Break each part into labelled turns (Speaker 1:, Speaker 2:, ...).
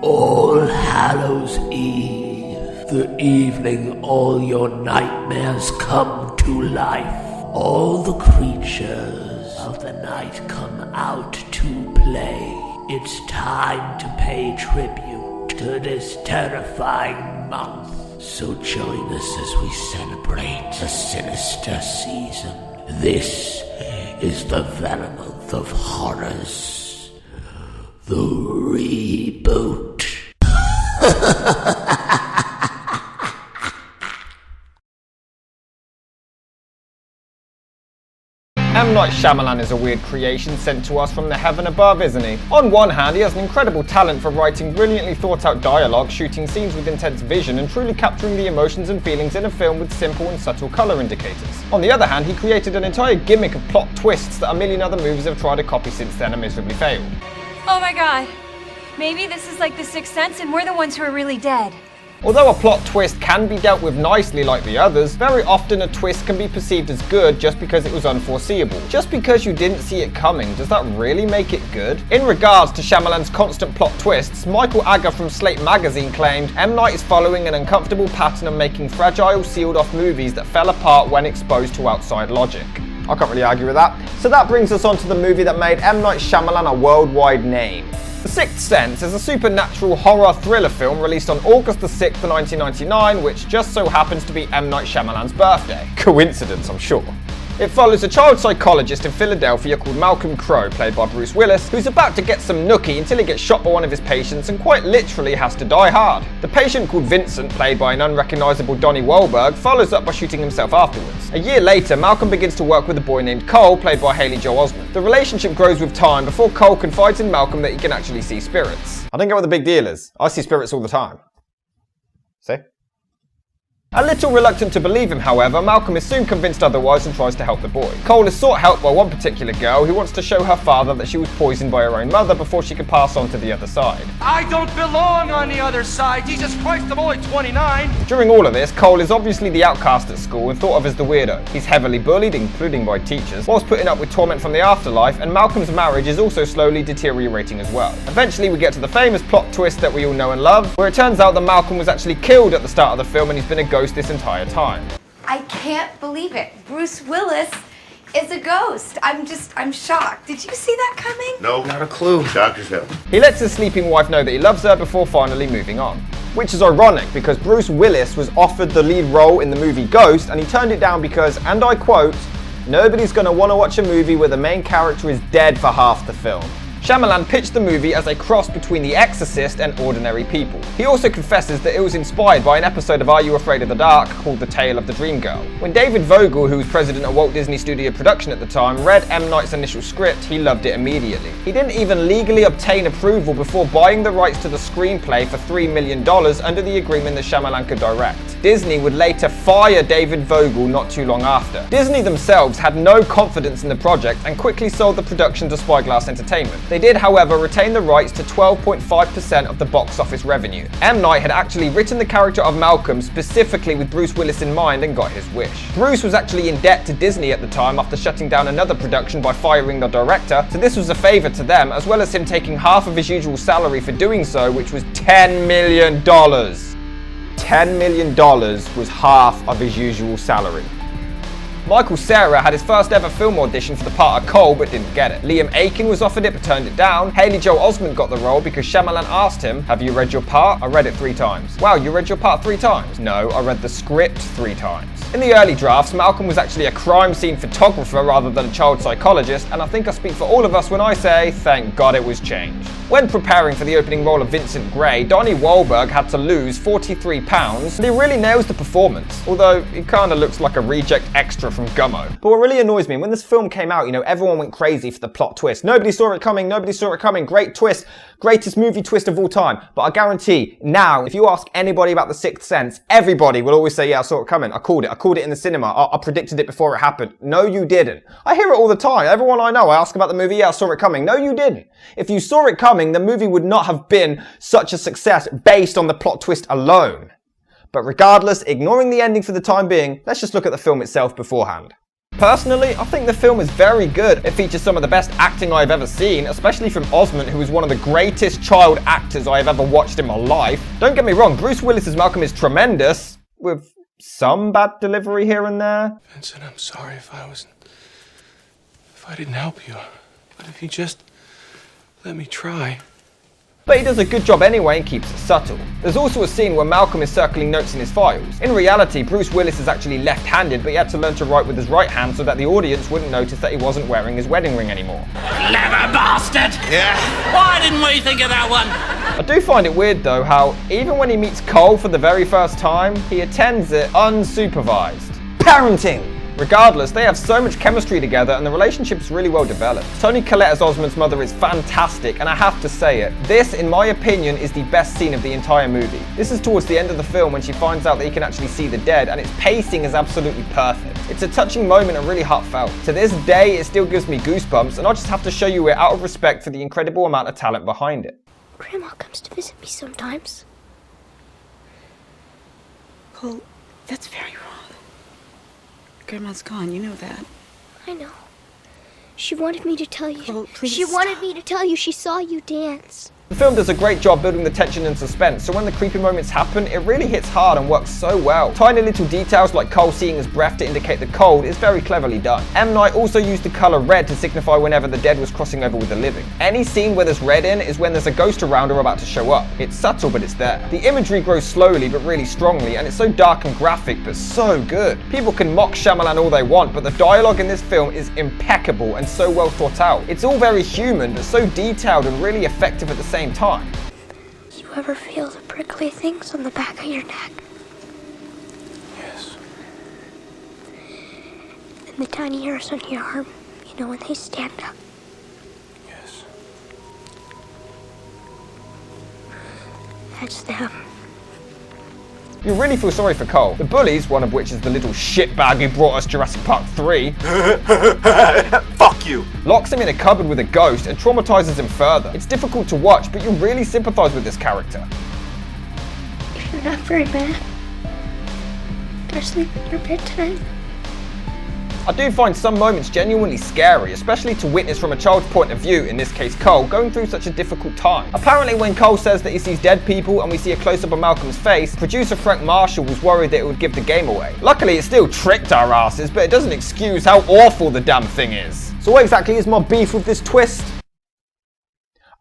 Speaker 1: All Hallows Eve, the evening all your nightmares come to life. All the creatures of the night come out to play. It's time to pay tribute to this terrifying month. So join us as we celebrate a sinister season. This is the Month of Horrors. The reboot.
Speaker 2: M. Night Shyamalan is a weird creation sent to us from the heaven above, isn't he? On one hand, he has an incredible talent for writing brilliantly thought out dialogue, shooting scenes with intense vision, and truly capturing the emotions and feelings in a film with simple and subtle colour indicators. On the other hand, he created an entire gimmick of plot twists that a million other movies have tried to copy since then and miserably failed.
Speaker 3: Oh my god. Maybe this is like The Sixth Sense and we're the ones who are really dead.
Speaker 2: Although a plot twist can be dealt with nicely like the others, very often a twist can be perceived as good just because it was unforeseeable. Just because you didn't see it coming, does that really make it good? In regards to Shyamalan's constant plot twists, Michael Agar from Slate magazine claimed, M. Night is following an uncomfortable pattern of making fragile, sealed-off movies that fell apart when exposed to outside logic. I can't really argue with that. So that brings us on to the movie that made M. Night Shyamalan a worldwide name. The Sixth Sense is a supernatural horror thriller film released on August the 6th, 1999, which just so happens to be M. Night Shyamalan's birthday. Coincidence, I'm sure. It follows a child psychologist in Philadelphia called Malcolm Crowe, played by Bruce Willis, who's about to get some nookie until he gets shot by one of his patients and quite literally has to die hard. The patient, called Vincent, played by an unrecognisable Donnie Wahlberg, follows up by shooting himself afterwards. A year later, Malcolm begins to work with a boy named Cole, played by Haley Joel Osment. The relationship grows with time before Cole confides in Malcolm that he can actually see spirits. I don't get what the big deal is. I see spirits all the time. See? A little reluctant to believe him, however, Malcolm is soon convinced otherwise and tries to help the boy. Cole is sought help by one particular girl who wants to show her father that she was poisoned by her own mother before she could pass on to the other side.
Speaker 4: I don't belong on the other side. Jesus Christ, I'm only 29.
Speaker 2: During all of this, Cole is obviously the outcast at school and thought of as the weirdo. He's heavily bullied, including by teachers, whilst putting up with torment from the afterlife, and Malcolm's marriage is also slowly deteriorating as well. Eventually, we get to the famous plot twist that we all know and love, where it turns out that Malcolm was actually killed at the start of the film and he's been a ghost this entire time.
Speaker 5: I can't believe it. Bruce Willis is a ghost. I'm shocked. Did you see that coming?
Speaker 6: No, not a clue. Doctor's help.
Speaker 2: He lets his sleeping wife know that he loves her before finally moving on. Which is ironic because Bruce Willis was offered the lead role in the movie Ghost and he turned it down because, and I quote, "Nobody's gonna wanna watch a movie where the main character is dead for half the film." Shyamalan pitched the movie as a cross between The Exorcist and Ordinary People. He also confesses that it was inspired by an episode of Are You Afraid of the Dark called The Tale of the Dream Girl. When David Vogel, who was president of Walt Disney Studio Production at the time, read M. Night's initial script, he loved it immediately. He didn't even legally obtain approval before buying the rights to the screenplay for $3 million under the agreement that Shyamalan could direct. Disney would later fire David Vogel not too long after. Disney themselves had no confidence in the project and quickly sold the production to Spyglass Entertainment. They did, however, retain the rights to 12.5% of the box office revenue. M. Night had actually written the character of Malcolm specifically with Bruce Willis in mind and got his wish. Bruce was actually in debt to Disney at the time after shutting down another production by firing the director, so this was a favour to them, as well as him taking half of his usual salary for doing so, which was $10 million. $10 million was half of his usual salary. Michael Cera had his first ever film audition for the part of Cole but didn't get it. Liam Aiken was offered it but turned it down. Haley Joel Osment got the role because Shyamalan asked him, "Have you read your part?" "I read it 3 times. "Wow, you read your part 3 times? "No, I read the script 3 times. In the early drafts, Malcolm was actually a crime scene photographer rather than a child psychologist, and I think I speak for all of us when I say, thank God it was changed. When preparing for the opening role of Vincent Gray, Donnie Wahlberg had to lose 43 pounds, and he really nails the performance, although he kinda looks like a reject extra from Gummo. But what really annoys me, when this film came out, everyone went crazy for the plot twist. Nobody saw it coming, great twist, greatest movie twist of all time. But I guarantee, now, if you ask anybody about The Sixth Sense, everybody will always say, yeah, I saw it coming, I called it in the cinema, I predicted it before it happened. No, you didn't. I hear it all the time. Everyone I know, I ask about the movie, yeah, I saw it coming. No, you didn't. If you saw it coming, the movie would not have been such a success based on the plot twist alone. But regardless, ignoring the ending for the time being, let's just look at the film itself beforehand. Personally, I think the film is very good. It features some of the best acting I've ever seen, especially from Osment, who is one of the greatest child actors I have ever watched in my life. Don't get me wrong, Bruce Willis's Malcolm is tremendous, with some bad delivery here and there.
Speaker 7: Vincent, I'm sorry if I didn't help you. But if you just let me try.
Speaker 2: But he does a good job anyway and keeps it subtle. There's also a scene where Malcolm is circling notes in his files. In reality, Bruce Willis is actually left-handed, but he had to learn to write with his right hand so that the audience wouldn't notice that he wasn't wearing his wedding ring anymore.
Speaker 8: Clever bastard!
Speaker 6: Yeah.
Speaker 8: Why didn't we think of that one?
Speaker 2: I do find it weird though how, even when he meets Cole for the very first time, he attends it unsupervised. Parenting! Regardless, they have so much chemistry together and the relationship is really well developed. Toni Collette as Osmond's mother is fantastic, and I have to say it, this, in my opinion, is the best scene of the entire movie. This is towards the end of the film when she finds out that he can actually see the dead, and its pacing is absolutely perfect. It's a touching moment and really heartfelt. To this day, it still gives me goosebumps, and I'll just have to show you it out of respect for the incredible amount of talent behind it.
Speaker 9: Grandma comes to visit me sometimes.
Speaker 10: Cole, that's very wrong. Grandma's gone, you know that.
Speaker 9: I know. She wanted me to tell you.
Speaker 10: Cole, please
Speaker 9: She wanted me to tell you she saw you dance.
Speaker 2: The film does a great job building the tension and suspense, so when the creepy moments happen, it really hits hard and works so well. Tiny little details like Cole seeing his breath to indicate the cold is very cleverly done. M. Night also used the colour red to signify whenever the dead was crossing over with the living. Any scene where there's red in is when there's a ghost around or about to show up. It's subtle, but it's there. The imagery grows slowly but really strongly, and it's so dark and graphic, but so good. People can mock Shyamalan all they want, but the dialogue in this film is impeccable and so well thought out. It's all very human, but so detailed and really effective at the same time.
Speaker 9: You ever feel the prickly things on the back of your neck?
Speaker 7: Yes.
Speaker 9: And the tiny hairs on your arm, you know, when they stand up.
Speaker 7: Yes.
Speaker 9: That's them.
Speaker 2: You really feel sorry for Cole. The bullies, one of which is the little shitbag who brought us Jurassic Park 3,
Speaker 6: Fuck you.
Speaker 2: locks him in a cupboard with a ghost and traumatizes him further. It's difficult to watch, but you really sympathize with this character.
Speaker 9: If you're not very mad, can I sleep in your bed tonight?
Speaker 2: I do find some moments genuinely scary, especially to witness from a child's point of view, in this case Cole, going through such a difficult time. Apparently when Cole says that he sees dead people and we see a close-up of Malcolm's face, producer Frank Marshall was worried that it would give the game away. Luckily it still tricked our asses, but it doesn't excuse how awful the damn thing is. So what exactly is my beef with this twist?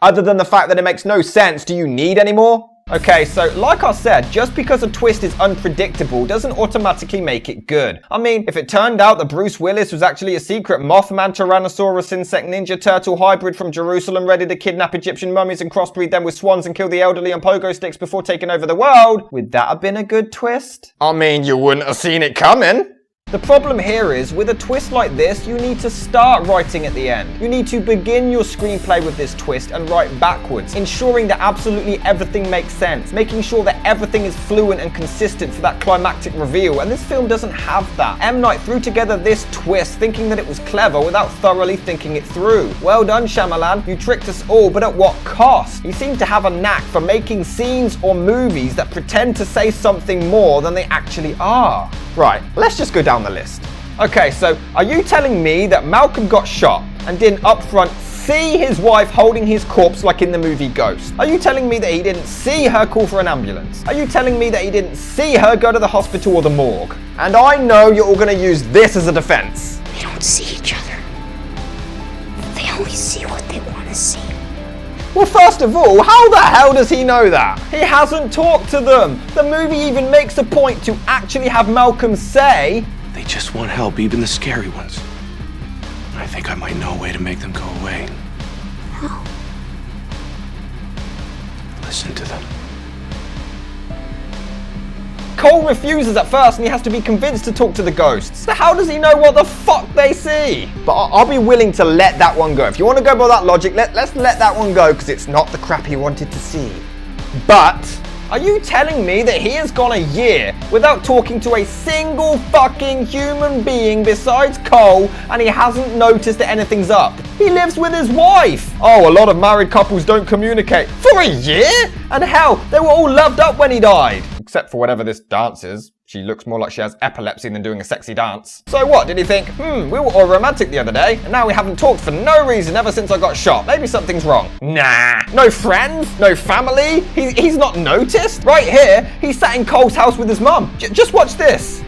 Speaker 2: Other than the fact that it makes no sense, do you need any more? Okay, so like I said, just because a twist is unpredictable doesn't automatically make it good. I mean, if it turned out that Bruce Willis was actually a secret Mothman Tyrannosaurus insect ninja turtle hybrid from Jerusalem ready to kidnap Egyptian mummies and crossbreed them with swans and kill the elderly on pogo sticks before taking over the world, would that have been a good twist? I mean, you wouldn't have seen it coming. The problem here is, with a twist like this, you need to start writing at the end. You need to begin your screenplay with this twist and write backwards, ensuring that absolutely everything makes sense, making sure that everything is fluent and consistent for that climactic reveal, and this film doesn't have that. M. Night threw together this twist thinking that it was clever without thoroughly thinking it through. Well done, Shyamalan, you tricked us all, but at what cost? He seemed to have a knack for making scenes or movies that pretend to say something more than they actually are. Right, let's just go down the list. Okay, so are you telling me that Malcolm got shot and didn't upfront see his wife holding his corpse like in the movie Ghost? Are you telling me that he didn't see her call for an ambulance? Are you telling me that he didn't see her go to the hospital or the morgue? And I know you're all going to use this as a defense.
Speaker 9: They don't see each other. They only see what they want to see.
Speaker 2: Well, first of all, how the hell does he know that? He hasn't talked to them. The movie even makes a point to actually have Malcolm say,
Speaker 7: They just want help, even the scary ones. I think I might know a way to make them go away.
Speaker 9: How?
Speaker 7: Listen to them.
Speaker 2: Cole refuses at first and he has to be convinced to talk to the ghosts. So how does he know what the fuck they see? But I'll be willing to let that one go. If you want to go by that logic, let's let that one go because it's not the crap he wanted to see. But are you telling me that he has gone a year without talking to a single fucking human being besides Cole and he hasn't noticed that anything's up? He lives with his wife. Oh, a lot of married couples don't communicate. For a year? And hell, they were all loved up when he died. Except for whatever this dance is. She looks more like she has epilepsy than doing a sexy dance. So what, did he think, we were all romantic the other day, and now we haven't talked for no reason ever since I got shot. Maybe something's wrong. Nah. No friends? No family? He's not noticed? Right here, he sat in Cole's house with his mum. Just watch this.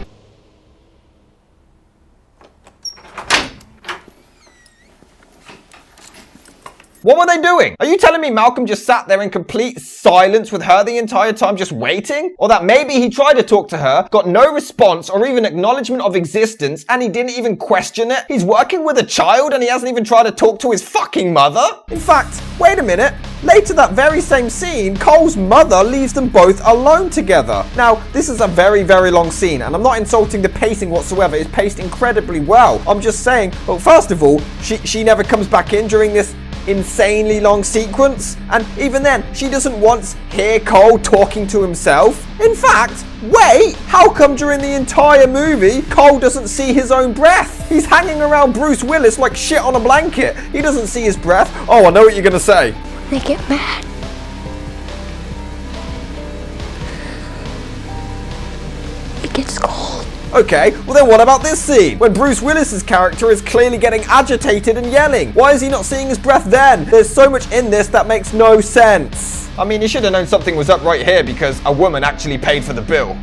Speaker 2: What were they doing? Are you telling me Malcolm just sat there in complete silence with her the entire time just waiting? Or that maybe he tried to talk to her, got no response or even acknowledgement of existence, and he didn't even question it? He's working with a child and he hasn't even tried to talk to his fucking mother? In fact, wait a minute. Later that very same scene, Cole's mother leaves them both alone together. Now, this is a very, very long scene, and I'm not insulting the pacing whatsoever. It's paced incredibly well. I'm just saying, well, first of all, she never comes back in during this insanely long sequence, and even then she doesn't once hear Cole talking to himself. In fact, wait, how come during the entire movie Cole doesn't see his own breath? He's hanging around Bruce Willis like shit on a blanket. He doesn't see his breath. Oh, I know what you're gonna say.
Speaker 9: They get mad. It gets cold.
Speaker 2: Okay, well then what about this scene? When Bruce Willis's character is clearly getting agitated and yelling. Why is he not seeing his breath then? There's so much in this that makes no sense. I mean, you should have known something was up right here because a woman actually paid for the bill.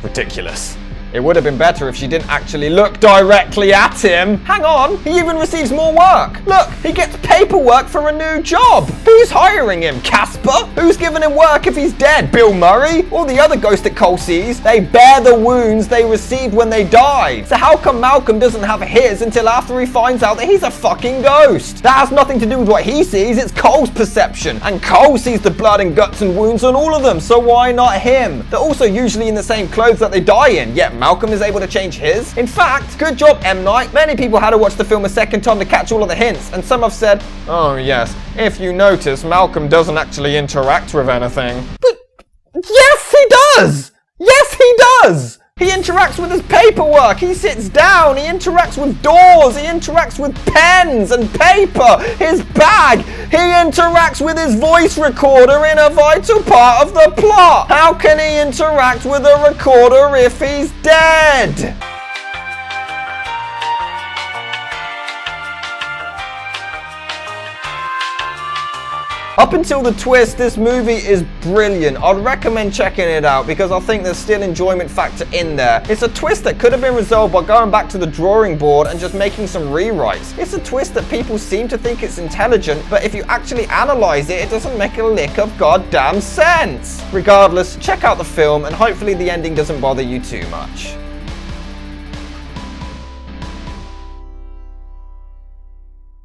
Speaker 2: Ridiculous. It would have been better if she didn't actually look directly at him. Hang on, he even receives more work. Look, he gets paperwork for a new job. Who's hiring him? Casper? Who's giving him work if he's dead? Bill Murray? All the other ghosts that Cole sees, they bear the wounds they received when they died. So how come Malcolm doesn't have his until after he finds out that he's a fucking ghost? That has nothing to do with what he sees, it's Cole's perception. And Cole sees the blood and guts and wounds on all of them, so why not him? They're also usually in the same clothes that they die in, yet Malcolm is able to change his. In fact, good job, M. Night. Many people had to watch the film a second time to catch all of the hints, and some have said, oh yes, if you notice, Malcolm doesn't actually interact with anything. But yes, he does! Yes, he does! He interacts with his paperwork, he sits down, he interacts with doors, he interacts with pens and paper, his bag, he interacts with his voice recorder in a vital part of the plot. How can he interact with a recorder if he's dead? Up until the twist, this movie is brilliant. I'd recommend checking it out because I think there's still enjoyment factor in there. It's a twist that could have been resolved by going back to the drawing board and just making some rewrites. It's a twist that people seem to think it's intelligent, but if you actually analyze it, it doesn't make a lick of goddamn sense. Regardless, check out the film and hopefully the ending doesn't bother you too much.